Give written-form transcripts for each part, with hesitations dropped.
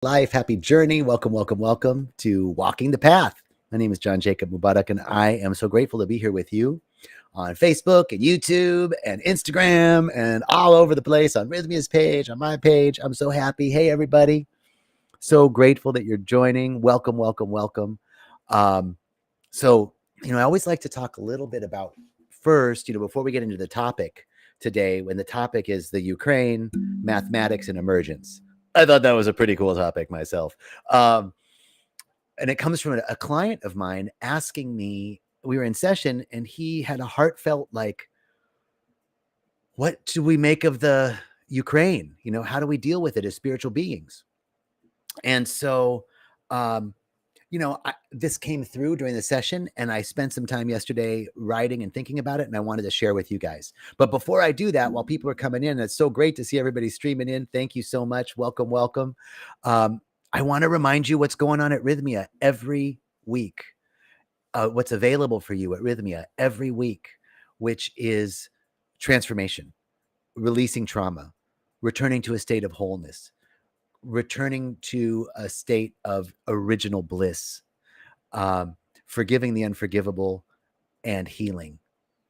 life, happy journey. Welcome, welcome, welcome to Walking the Path. My name is John Jacob Mubarak, and I am so grateful to be here with you on Facebook and YouTube and Instagram and all over the place, on Rythmia's page, on my page. I'm so happy. Hey, everybody. So grateful that you're joining. Welcome, welcome, welcome. I always like to talk a little bit about first, before we get into the topic today, when the topic is the Ukraine, mathematics, and emergence. I thought that was a pretty cool topic myself. And it comes from a client of mine asking me, we were in session and he had a heartfelt, what do we make of the Ukraine? How do we deal with it as spiritual beings? And so, this came through during the session, and I spent some time yesterday writing and thinking about it, and I wanted to share with you guys. But before I do that, while people are coming in, it's so great to see everybody streaming in. Thank you so much. Welcome, welcome. I want to remind you what's going on at Rythmia every week, what's available for you at Rythmia every week, which is transformation, releasing trauma, returning to a state of wholeness, returning to a state of original bliss, forgiving the unforgivable, and healing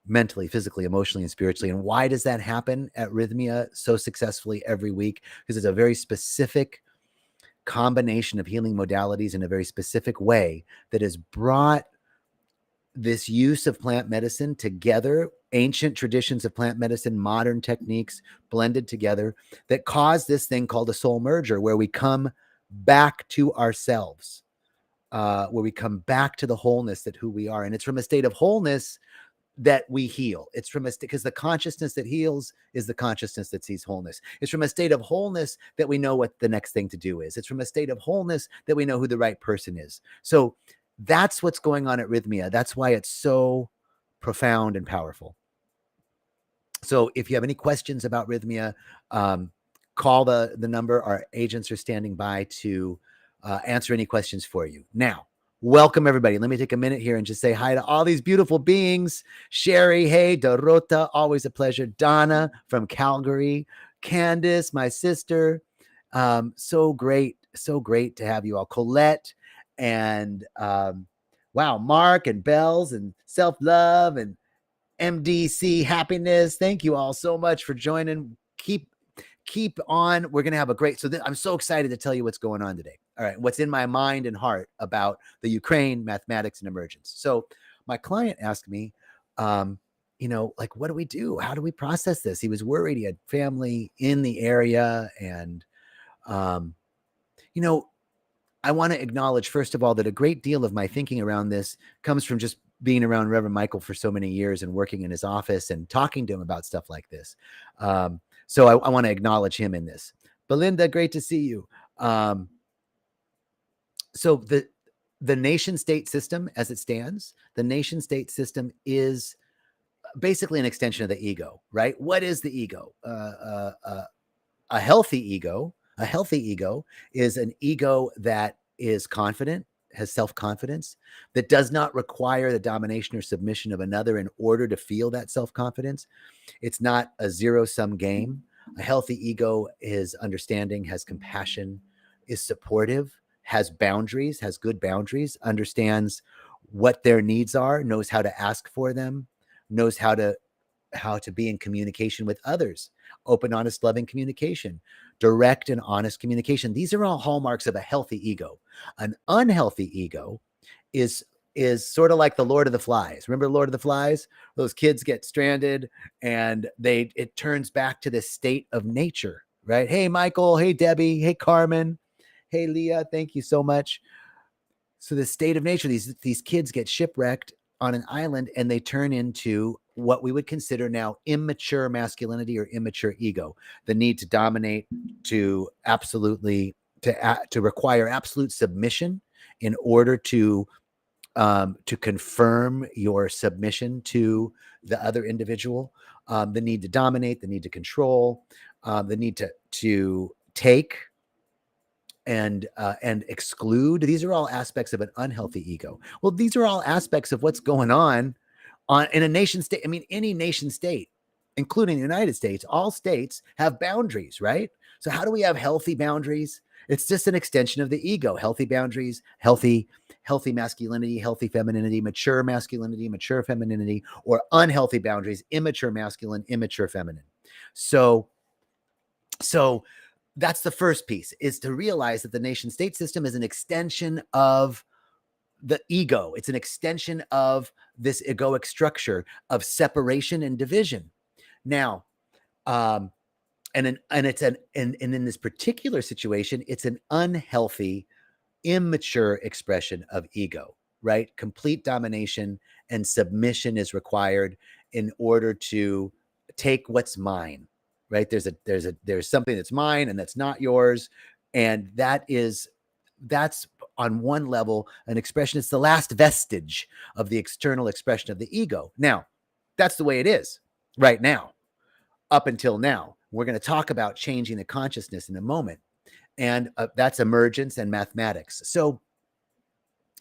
mentally, physically, emotionally, and spiritually. And why does that happen at Rythmia so successfully every week? Because it's a very specific combination of healing modalities in a very specific way that has brought this use of plant medicine together, ancient traditions of plant medicine, modern techniques blended together, that cause this thing called a soul merger, where we come back to ourselves, where we come back to the wholeness that who we are. And it's from a state of wholeness that we heal. It's from because the consciousness that heals is the consciousness that sees wholeness. It's from a state of wholeness that we know what the next thing to do is. It's from a state of wholeness that we know who the right person is. So that's what's going on at Rythmia. That's why it's so profound and powerful. So if you have any questions about Rythmia, call the number. Our agents are standing by to answer any questions for you. Now, welcome everybody. Let me take a minute here and just say hi to all these beautiful beings. Sherry, hey, Dorota, always a pleasure. Donna from Calgary. Candace, my sister. So great to have you all. Colette and wow, Mark and Bells and Self-Love and MDC Happiness. Thank you all so much for joining. Keep on. We're going to have a great, I'm so excited to tell you what's going on today. All right. What's in my mind and heart about the Ukraine, mathematics, and emergence. So my client asked me, what do we do? How do we process this? He was worried. He had family in the area. And, I want to acknowledge, first of all, that a great deal of my thinking around this comes from just being around Reverend Michael for so many years and working in his office and talking to him about stuff like this. So I want to acknowledge him in this. Belinda, great to see you. So the nation-state system as it stands, the nation-state system is basically an extension of the ego, right? What is the ego? A healthy ego. A healthy ego is an ego that is confident, has self-confidence, that does not require the domination or submission of another in order to feel that self-confidence. It's not a zero-sum game. A healthy ego is understanding, has compassion, is supportive, has boundaries, has good boundaries, understands what their needs are, knows how to ask for them, knows how to be in communication with others, open, honest, loving communication, direct and honest communication. These are all hallmarks of a healthy ego. An unhealthy ego is sort of like the Lord of the Flies. Remember Lord of the Flies? Those kids get stranded and it turns back to this state of nature, right? Hey, Michael. Hey, Debbie. Hey, Carmen. Hey, Leah. Thank you so much. So the state of nature, these kids get shipwrecked on an island and they turn into what we would consider now immature masculinity or immature ego, the need to dominate, to require absolute submission in order to confirm your submission to the other individual, the need to dominate, the need to control, the need to take and exclude. These are all aspects of an unhealthy ego. Well, these are all aspects of what's going on in a nation state. I mean, any nation state, including the United States, all states have boundaries, right? So how do we have healthy boundaries? It's just an extension of the ego. Healthy boundaries, healthy masculinity, healthy femininity, mature femininity, or unhealthy boundaries, immature masculine, immature feminine. So that's the first piece, is to realize that the nation state system is an extension of the ego. It's an extension of this egoic structure of separation and division. Now, and in this particular situation, it's an unhealthy, immature expression of ego, right? Complete domination and submission is required in order to take what's mine, right? There's something that's mine and that's not yours. And that's on one level an expression. It's the last vestige of the external expression of the ego. Now, that's the way it is right now, up until now. We're going to talk about changing the consciousness in a moment. And that's emergence and mathematics. So,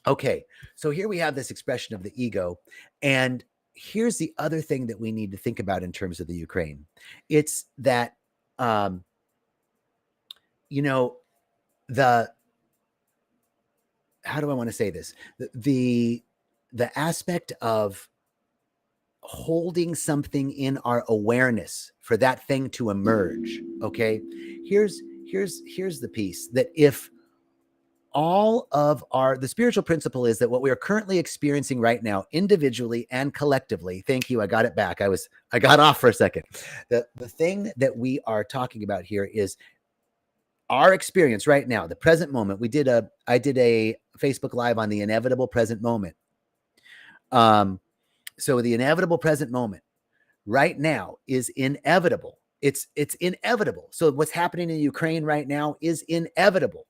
okay, so here we have this expression of the ego. And here's the other thing that we need to think about in terms of the Ukraine. It's that, how do I want to say this? The aspect of holding something in our awareness for that thing to emerge. Okay, here's the piece, that if all of the spiritual principle is that what we are currently experiencing right now, individually and collectively, thank you, I got it back. I got off for a second. The thing that we are talking about here is our experience right now, the present moment. I did a Facebook Live on the inevitable present moment. So the inevitable present moment right now is inevitable. It's inevitable. So what's happening in Ukraine right now is inevitable.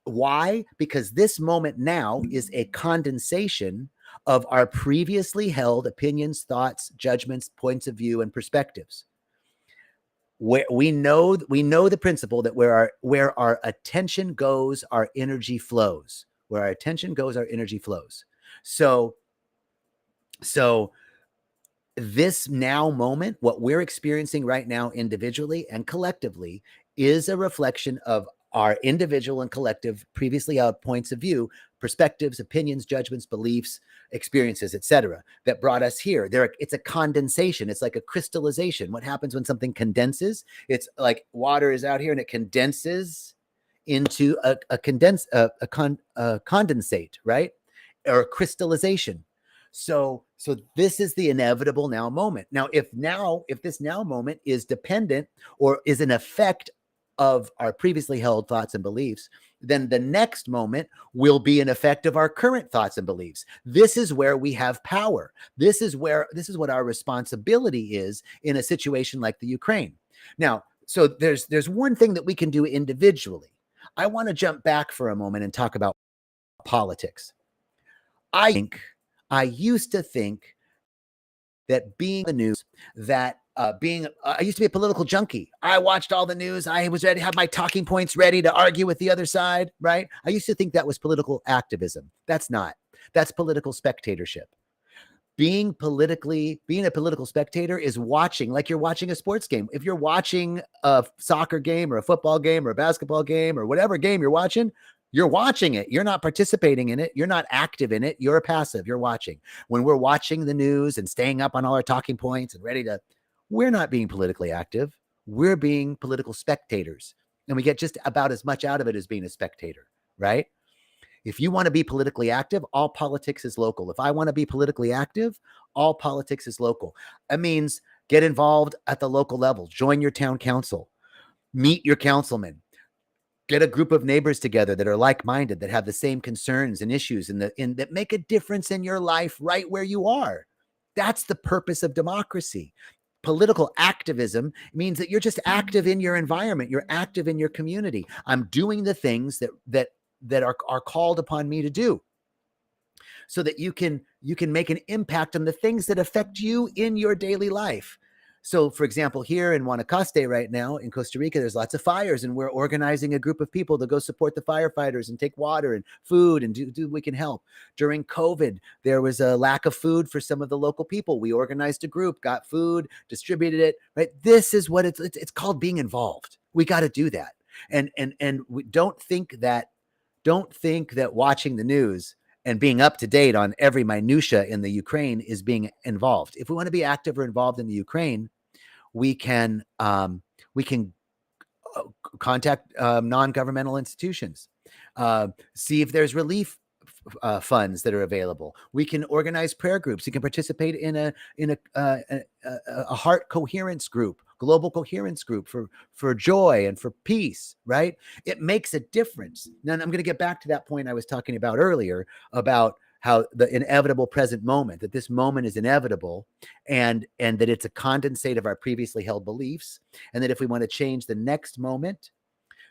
Why? Because this moment now is a condensation of our previously held opinions, thoughts, judgments, points of view, and perspectives. We know the principle that where our attention goes, our energy flows. Where our attention goes, our energy flows. So this now moment, what we're experiencing right now individually and collectively, is a reflection of our individual and collective previously held points of view, perspectives, opinions, judgments, beliefs, experiences, etc., that brought us here. It's a condensation. It's like a crystallization. What happens when something condenses? It's like water is out here and it condenses into a condensate, right? Or a crystallization. So this is the inevitable now moment. Now, if this now moment is dependent or is an effect of our previously held thoughts and beliefs, then the next moment will be an effect of our current thoughts and beliefs. This is where we have power. This is what our responsibility is in a situation like the Ukraine. Now, so there's one thing that we can do individually. I want to jump back for a moment and talk about politics. I used to think that being the news, that I used to be a political junkie. I watched all the news. I was ready to have my talking points ready to argue with the other side, right? I used to think that was political activism. That's not. That's political spectatorship. Being a political spectator is watching, like you're watching a sports game. If you're watching a soccer game or a football game or a basketball game or whatever game you're watching it. You're not participating in it. You're not active in it. You're passive. You're watching. When we're watching the news and staying up on all our talking points and we're not being politically active. We're being political spectators. And we get just about as much out of it as being a spectator, right? If you want to be politically active, all politics is local. If I want to be politically active, all politics is local. That means get involved at the local level. Join your town council. Meet your councilman. Get a group of neighbors together that are like-minded, that have the same concerns and issues and that make a difference in your life right where you are. That's the purpose of democracy. Political activism means that you're just active in your environment. You're active in your community. I'm doing the things that are called upon me to do, so that you can make an impact on the things that affect you in your daily life. So, for example, here in Guanacaste right now in Costa Rica, there's lots of fires, and we're organizing a group of people to go support the firefighters and take water and food and do we can help. During COVID, there was a lack of food for some of the local people. We organized a group, got food, distributed it, right? This is what it's called being involved. We got to do that. And we don't think that watching the news and being up to date on every minutia in the Ukraine is being involved. If we want to be active or involved in the Ukraine, we can contact non-governmental institutions, see if there's relief funds that are available. We can organize prayer groups. You can participate in a heart coherence group, global coherence group for joy and for peace, right? It makes a difference. Now, I'm going to get back to that point I was talking about earlier about how the inevitable present moment, that this moment is inevitable, and that it's a condensate of our previously held beliefs, and that if we want to change the next moment,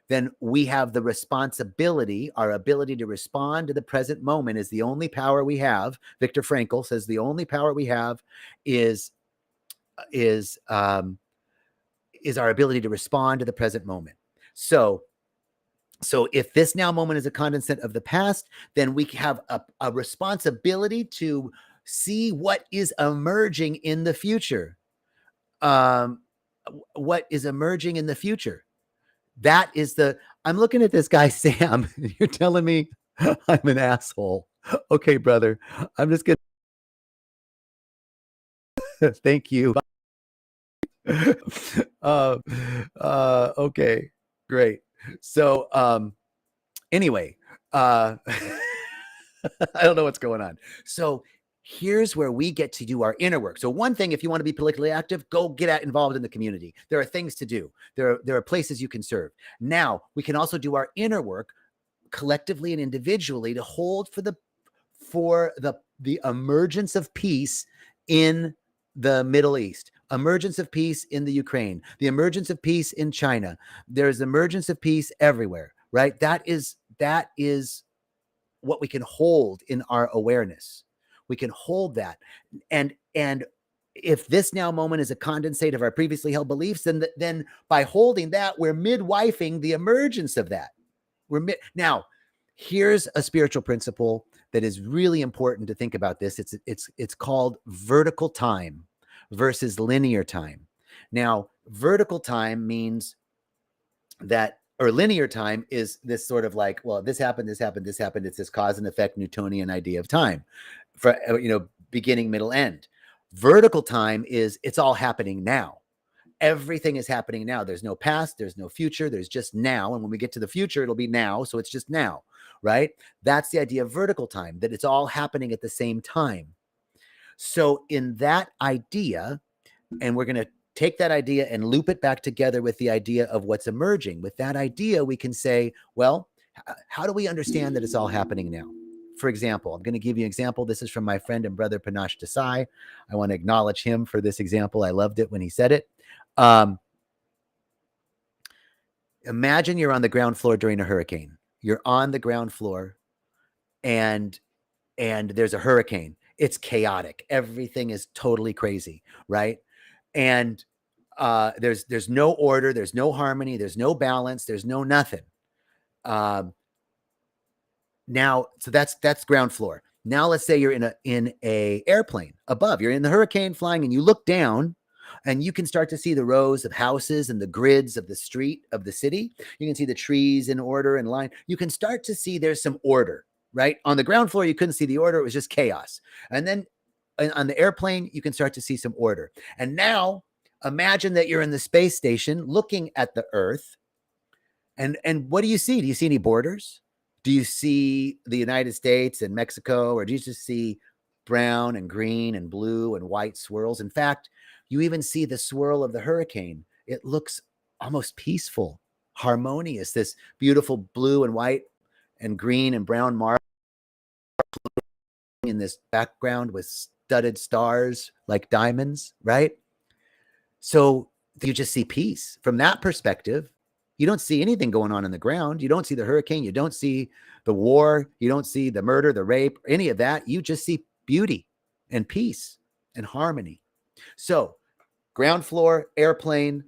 then we have the responsibility, our ability to respond to the present moment is the only power we have. Viktor Frankl says the only power we have is our ability to respond to the present moment. So if this now moment is a condensate of the past, then we have a responsibility to see what is emerging in the future. What is emerging in the future? That is I'm looking at this guy, Sam. You're telling me I'm an asshole. Okay, brother. I'm just going to thank you. Okay, great. So, anyway, I don't know what's going on. So here's where we get to do our inner work. So one thing, if you want to be politically active, go get involved in the community. There are things to do. There are places you can serve. Now we can also do our inner work collectively and individually to hold for the emergence of peace in the Middle East, emergence of peace in the Ukraine, the emergence of peace in China. There's emergence of peace everywhere, right? That is what we can hold in our awareness. We can hold that. And if this now moment is a condensate of our previously held beliefs, then by holding that, we're midwifing the emergence of that. Now, here's a spiritual principle that is really important to think about this. It's called vertical time versus linear time. Now, vertical time means that, or linear time is this sort of like, well, this happened. It's this cause and effect Newtonian idea of time for, beginning, middle, end. Vertical time is it's all happening now. Everything is happening now. There's no past, there's no future, there's just now. And when we get to the future, it'll be now. So it's just now, right? That's the idea of vertical time, that it's all happening at the same time. So in that idea, and we're going to take that idea and loop it back together with the idea of what's emerging. With that idea, we can say, well, how do we understand that it's all happening now? For example, I'm going to give you an example. This is from my friend and brother, Panache Desai. I want to acknowledge him for this example. I loved it when he said it. Imagine you're on the ground floor during a hurricane. You're on the ground floor and there's a hurricane. It's chaotic. Everything is totally crazy, right? And there's no order, there's no harmony, there's no balance, there's no nothing. Now, so that's ground floor. Now let's say you're in a airplane above. You're in the hurricane flying, and you look down, and you can start to see the rows of houses and the grids of the street of the city. You can see the trees in order and line. You can start to see there's some order, right? On the ground floor, you couldn't see the order. It was just chaos. And then on the airplane, you can start to see some order. And now imagine that you're in the space station looking at the Earth. And what do you see? Do you see any borders? Do you see the United States and Mexico, or do you just see brown and green and blue and white swirls? In fact, you even see the swirl of the hurricane. It looks almost peaceful, harmonious, this beautiful blue and white and green and brown marble in this background with studded stars like diamonds, right? So you just see peace. From that perspective, you don't see anything going on in the ground. You don't see the hurricane. You don't see the war. You don't see the murder, the rape, any of that. You just see beauty and peace and harmony. So ground floor, airplane,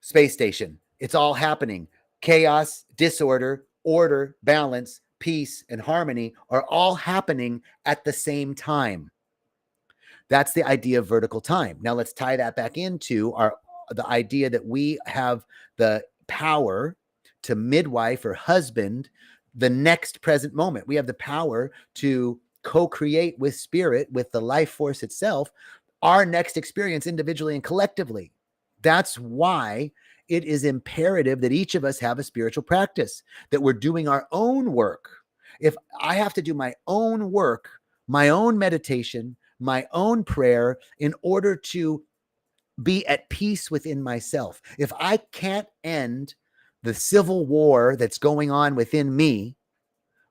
space station. It's all happening. Chaos, disorder, order, balance, peace, and harmony are all happening at the same time. That's the idea of vertical time. Now let's tie that back into the idea that we have the power to midwife or husband the next present moment. We have the power to co-create with spirit, with the life force itself, our next experience individually and collectively. That's why it is imperative that each of us have a spiritual practice, that we're doing our own work. If I have to do my own work, my own meditation, my own prayer in order to be at peace within myself, if I can't end the civil war that's going on within me,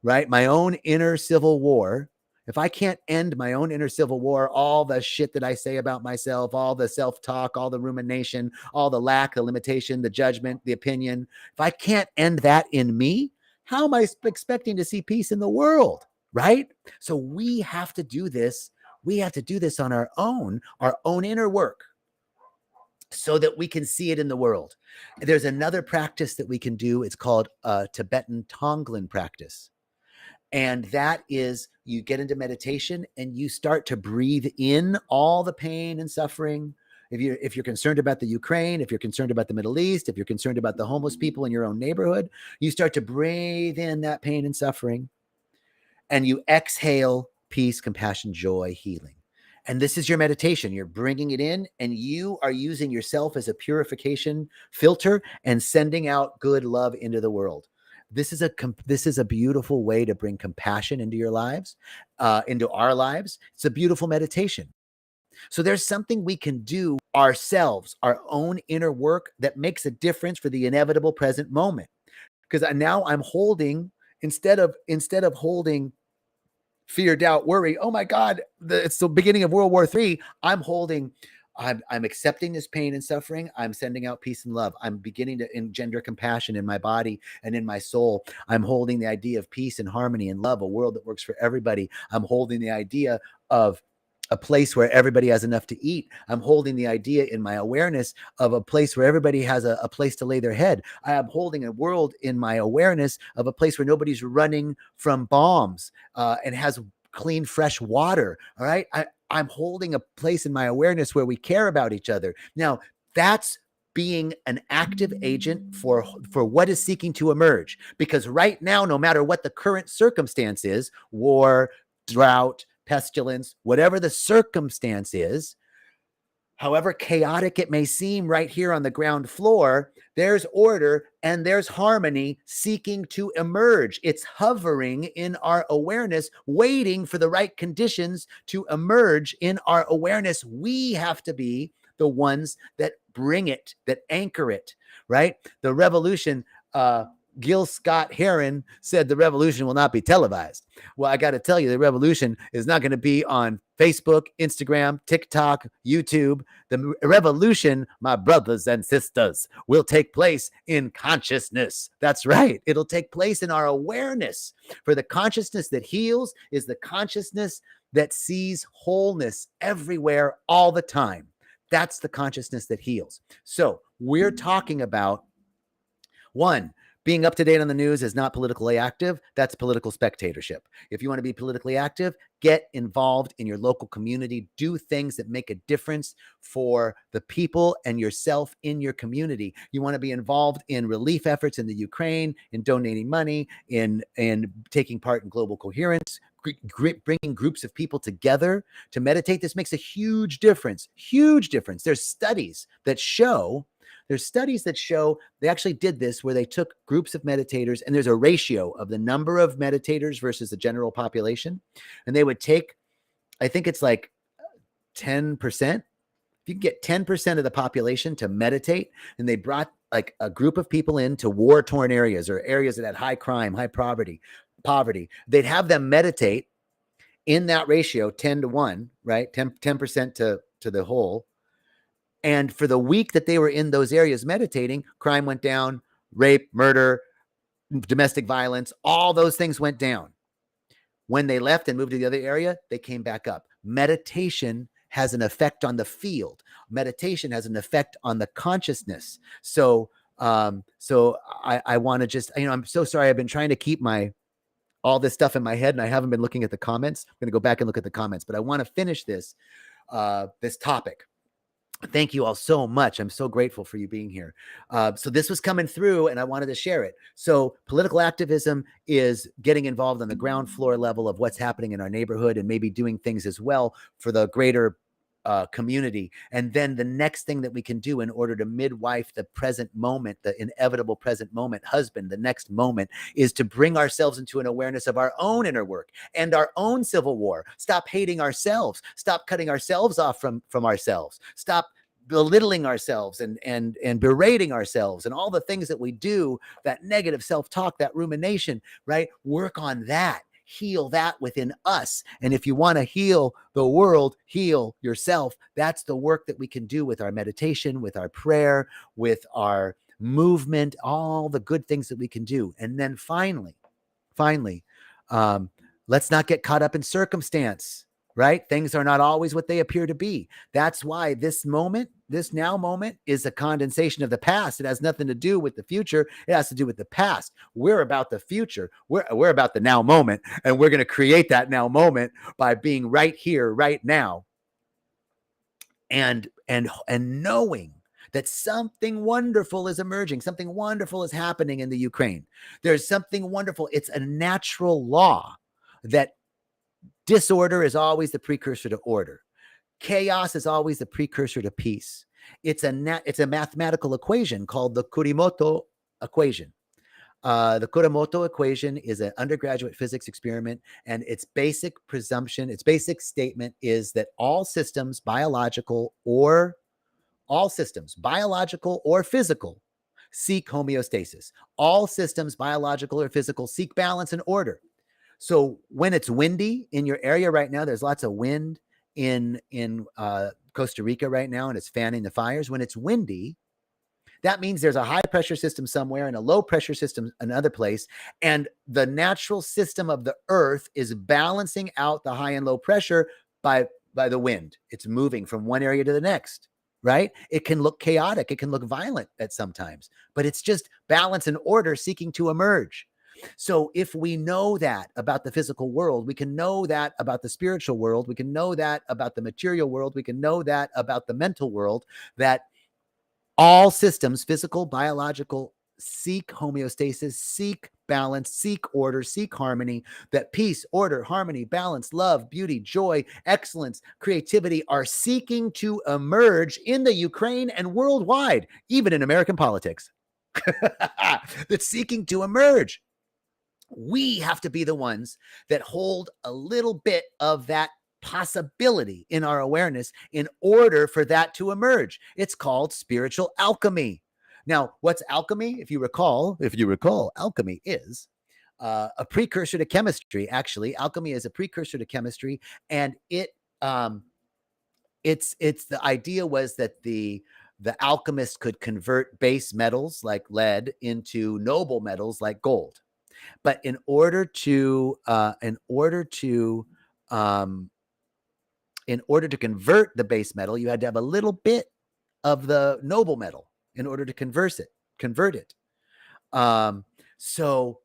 right? My own inner civil war. If I can't end my own inner civil war, all the shit that I say about myself, all the self-talk, all the rumination, all the lack, the limitation, the judgment, the opinion, if I can't end that in me, how am I expecting to see peace in the world, right? So we have to do this. We have to do this on our own inner work, so that we can see it in the world. There's another practice that we can do. It's called a Tibetan Tonglen practice. And that is, you get into meditation and you start to breathe in all the pain and suffering. If you're concerned about the Ukraine, if you're concerned about the Middle East, if you're concerned about the homeless people in your own neighborhood, you start to breathe in that pain and suffering, and you exhale peace, compassion, joy, healing. And this is your meditation. You're bringing it in, and you are using yourself as a purification filter and sending out good love into the world. This is a beautiful way to bring compassion into your lives, into our lives. It's a beautiful meditation. So there's something we can do ourselves, our own inner work, that makes a difference for the inevitable present moment. Because now I'm holding, instead of holding fear, doubt, worry, oh my God, it's the beginning of World War III. I'm accepting this pain and suffering. I'm sending out peace and love. I'm beginning to engender compassion in my body and in my soul. I'm holding the idea of peace and harmony and love, a world that works for everybody. I'm holding the idea of a place where everybody has enough to eat. I'm holding the idea in my awareness of a place where everybody has a place to lay their head. I am holding a world in my awareness of a place where nobody's running from bombs and has clean, fresh water. All right. I'm holding a place in my awareness where we care about each other. Now, that's being an active agent for what is seeking to emerge. Because right now, no matter what the current circumstance is, war, drought, pestilence, whatever the circumstance is, however chaotic it may seem right here on the ground floor, there's order and there's harmony seeking to emerge. It's hovering in our awareness, waiting for the right conditions to emerge in our awareness. We have to be the ones that bring it, that anchor it, right? The revolution, Gil Scott Heron said the revolution will not be televised. Well, I got to tell you, the revolution is not going to be on Facebook, Instagram, TikTok, YouTube. The revolution, my brothers and sisters, will take place in consciousness. That's right. It'll take place in our awareness. For the consciousness that heals is the consciousness that sees wholeness everywhere all the time. That's the consciousness that heals. So we're talking about, one, being up to date on the news is not politically active. That's political spectatorship. If you want to be politically active, get involved in your local community. Do things that make a difference for the people and yourself in your community. You want to be involved in relief efforts in the Ukraine, in donating money, in taking part in global coherence, bringing groups of people together to meditate. This makes a huge difference. Huge difference. There's studies that show, they actually did this where they took groups of meditators, and there's a ratio of the number of meditators versus the general population. And they would take, I think it's like 10%. If you can get 10% of the population to meditate, and they brought like a group of people into war-torn areas or areas that had high crime, high poverty, they'd have them meditate in that ratio, 10-1, right? 10% to the whole. And for the week that they were in those areas meditating, crime went down, rape, murder, domestic violence, all those things went down. When they left and moved to the other area, they came back up. Meditation has an effect on the field. Meditation has an effect on the consciousness. So I want to just, I'm so sorry. I've been trying to keep all this stuff in my head, and I haven't been looking at the comments. I'm going to go back and look at the comments, but I want to finish this topic. Thank you all so much. I'm so grateful for you being here. So this was coming through and I wanted to share it. So political activism is getting involved on the ground floor level of what's happening in our neighborhood and maybe doing things as well for the greater community. And then the next thing that we can do in order to midwife the present moment, the inevitable present moment, husband, the next moment, is to bring ourselves into an awareness of our own inner work and our own civil war. Stop hating ourselves. Stop cutting ourselves off from ourselves. Stop belittling ourselves and berating ourselves and all the things that we do, that negative self-talk, that rumination, right? Work on that. Heal that within us. And if you want to heal the world, heal yourself. That's the work that we can do with our meditation, with our prayer, with our movement, all the good things that we can do. And then finally, let's not get caught up in circumstance, right? Things are not always what they appear to be. That's why this moment, this now moment, is a condensation of the past. It has nothing to do with the future. It has to do with the past. We're about the future. We're about the now moment, and we're going to create that now moment by being right here, right now, and knowing that something wonderful is emerging, something wonderful is happening in the Ukraine. There's something wonderful. It's a natural law that disorder is always the precursor to order. Chaos is always the precursor to peace. It's a mathematical equation called the Kurimoto equation. The Kurimoto equation is an undergraduate physics experiment, and its basic presumption, its basic statement is that all systems, biological or physical, seek homeostasis. All systems, biological or physical, seek balance and order. So when it's windy in your area right now, there's lots of wind in Costa Rica right now, and it's fanning the fires. When it's windy, that means there's a high pressure system somewhere and a low pressure system another place. And the natural system of the earth is balancing out the high and low pressure by the wind. It's moving from one area to the next, right? It can look chaotic. It can look violent at sometimes, but it's just balance and order seeking to emerge. So if we know that about the physical world, we can know that about the spiritual world, we can know that about the material world, we can know that about the mental world, that all systems, physical, biological, seek homeostasis, seek balance, seek order, seek harmony, that peace, order, harmony, balance, love, beauty, joy, excellence, creativity are seeking to emerge in the Ukraine and worldwide, even in American politics. That's seeking to emerge. We have to be the ones that hold a little bit of that possibility in our awareness in order for that to emerge. It's called spiritual alchemy. Now, what's alchemy? If you recall, alchemy is a precursor to chemistry. Actually, alchemy is a precursor to chemistry, and it's the idea was that the alchemist could convert base metals like lead into noble metals like gold. But in order to convert the base metal, you had to have a little bit of the noble metal in order to convert it. So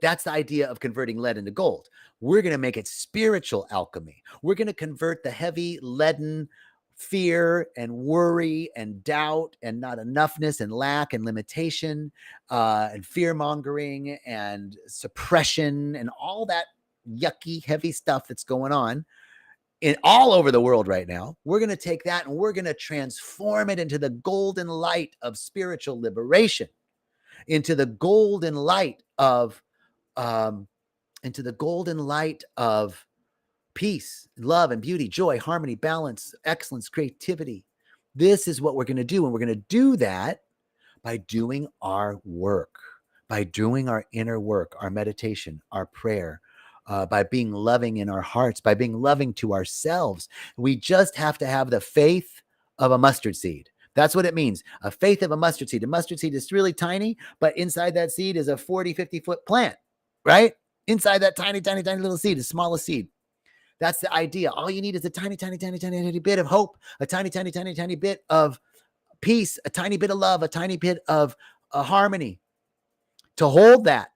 that's the idea of converting lead into gold. We're going to make it spiritual alchemy. We're going to convert the heavy leaden fear and worry and doubt and not enoughness and lack and limitation and fear mongering and suppression and all that yucky, heavy stuff that's going on in all over the world right now. We're going to take that and we're going to transform it into the golden light of spiritual liberation, into the golden light of peace, love, and beauty, joy, harmony, balance, excellence, creativity. This is what we're going to do. And we're going to do that by doing our work, by doing our inner work, our meditation, our prayer, by being loving in our hearts, by being loving to ourselves. We just have to have the faith of a mustard seed. That's what it means. A faith of a mustard seed. A mustard seed is really tiny, but inside that seed is a 40, 50-foot plant, right? Inside that tiny, tiny, tiny little seed, the smallest seed. That's the idea. All you need is a tiny, tiny, tiny, tiny, tiny bit of hope, a tiny, tiny, tiny, tiny bit of peace, a tiny bit of love, a tiny bit of harmony to hold that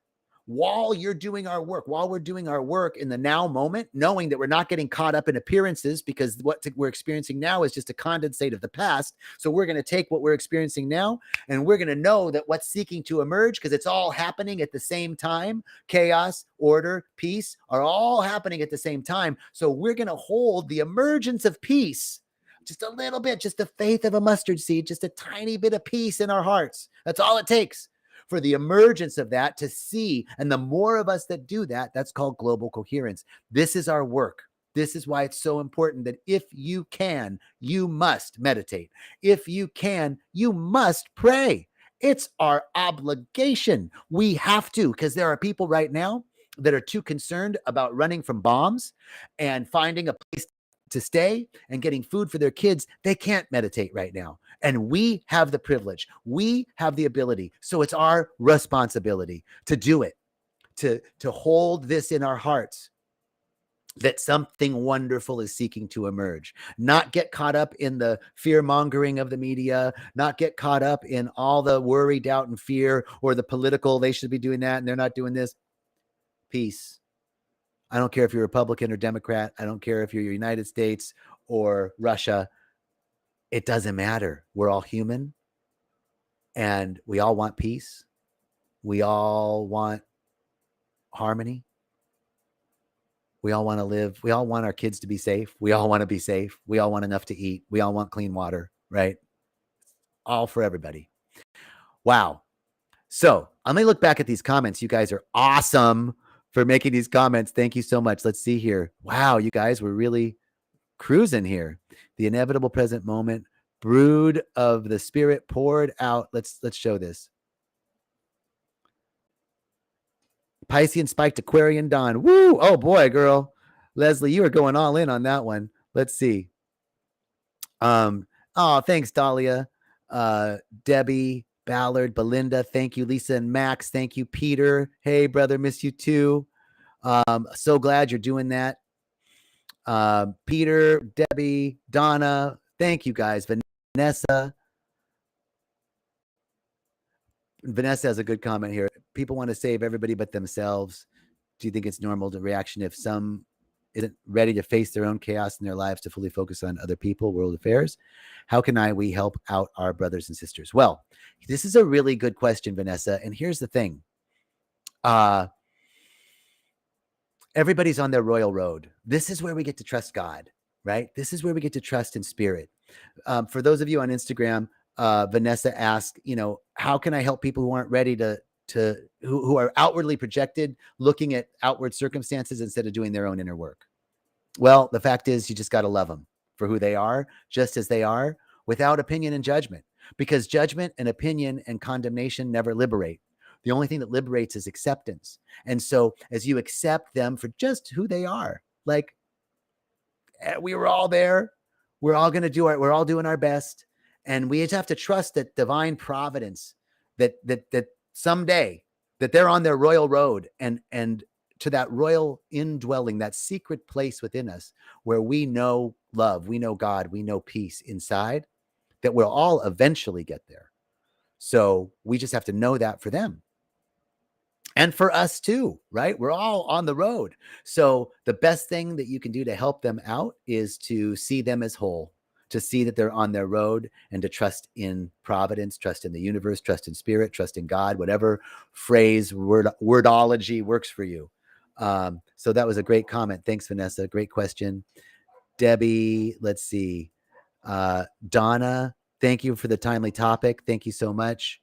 while you're doing our work, while we're doing our work in the now moment, knowing that we're not getting caught up in appearances, because what we're experiencing now is just a condensate of the past. So we're going to take what we're experiencing now, and we're going to know that what's seeking to emerge, because it's all happening at the same time. Chaos, order, peace are all happening at the same time. So we're going to hold the emergence of peace, just a little bit, just the faith of a mustard seed, just a tiny bit of peace in our hearts. That's all it takes for the emergence of that to see. And the more of us that do that, that's called global coherence. This is our work. This is why it's so important that if you can, you must meditate. If you can, you must pray. It's our obligation. We have to, because there are people right now that are too concerned about running from bombs and finding a place to stay and getting food for their kids. They can't meditate right now. And we have the privilege. We have the ability. So it's our responsibility to do it, to hold this in our hearts, that something wonderful is seeking to emerge. Not get caught up in the fear mongering of the media, not get caught up in all the worry, doubt, and fear, or the political, they should be doing that and they're not doing this. Peace. I don't care if you're Republican or Democrat. I don't care if you're United States or Russia. It doesn't matter. We're all human, and we all want peace. We all want harmony. We all want to live. We all want our kids to be safe. We all want to be safe. We all want enough to eat. We all want clean water, right? All for everybody. Wow. So I'm going to look back at these comments. You guys are awesome for making these comments. Thank you so much. Let's see here. Wow, you guys were really cruising here. The inevitable present moment, brood of the spirit poured out. Let's show this. Piscean spiked Aquarian dawn. Woo! Oh boy, girl. Leslie, you are going all in on that one. Let's see. Oh, thanks, Dahlia. Debbie, Ballard, Belinda, thank you. Lisa and Max, thank you. Peter, hey brother, miss you too. So glad you're doing that. Peter, Debbie, Donna, thank you guys. Vanessa has a good comment here. People want to save everybody but themselves. Do you think it's normal to reaction if some isn't ready to face their own chaos in their lives to fully focus on other people, world affairs? How can we help out our brothers and sisters? Well, this is a really good question, Vanessa. And here's the thing. Everybody's on their royal road. This is where we get to trust God, right? This is where we get to trust in spirit. For those of you on Instagram, Vanessa asked, how can I help people who aren't ready who are outwardly projected, looking at outward circumstances instead of doing their own inner work? Well, the fact is, you just got to love them for who they are, just as they are, without opinion and judgment, because judgment and opinion and condemnation never liberate. The only thing that liberates is acceptance. And so as you accept them for just who they are, like we were all there, we're all going to we're all doing our best. And we just have to trust that divine providence, that someday that they're on their royal road and to that royal indwelling, that secret place within us where we know love, we know God, we know peace inside, that we'll all eventually get there. So we just have to know that for them. And for us too, right? We're all on the road. So the best thing that you can do to help them out is to see them as whole, to see that they're on their road, and to trust in providence, trust in the universe, trust in spirit, trust in God, whatever phrase, wordology works for you. So that was a great comment. Thanks, Vanessa. Great question. Debbie, let's see. Donna, thank you for the timely topic. Thank you so much.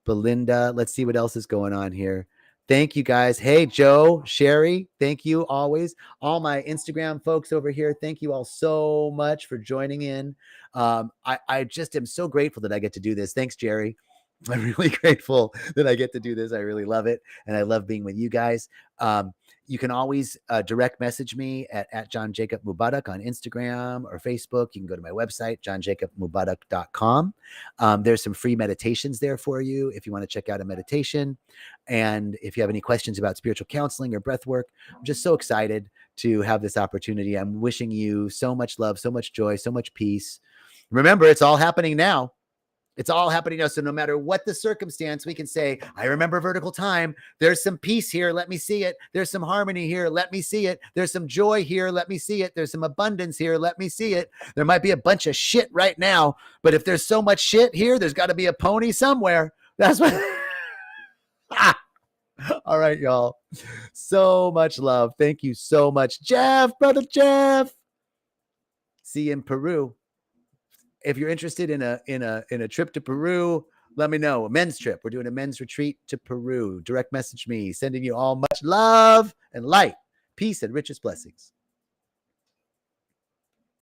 Belinda, let's see what else is going on here. Thank you guys. Hey, Joe, Sherry, thank you always. All my Instagram folks over here, thank you all so much for joining in. I just am so grateful that I get to do this. Thanks, Jerry. I'm really grateful that I get to do this. I really love it. And I love being with you guys. You can always direct message me at John Jacob Mubarak on Instagram or Facebook. You can go to my website, johnjacobmubarak.com. There's some free meditations there for you if you want to check out a meditation. And if you have any questions about spiritual counseling or breath work, I'm just so excited to have this opportunity. I'm wishing you so much love, so much joy, so much peace. Remember, it's all happening now. It's all happening now. So no matter what the circumstance, we can say, I remember vertical time. There's some peace here. Let me see it. There's some harmony here. Let me see it. There's some joy here. Let me see it. There's some abundance here. Let me see it. There might be a bunch of shit right now, but if there's so much shit here, there's got to be a pony somewhere. That's what. All right, y'all. So much love. Thank you so much, Jeff, brother Jeff. See you in Peru. If you're interested in a trip to Peru, let me know. A men's trip. We're doing a men's retreat to Peru. Direct message me. Sending you all much love and light, peace, and richest blessings.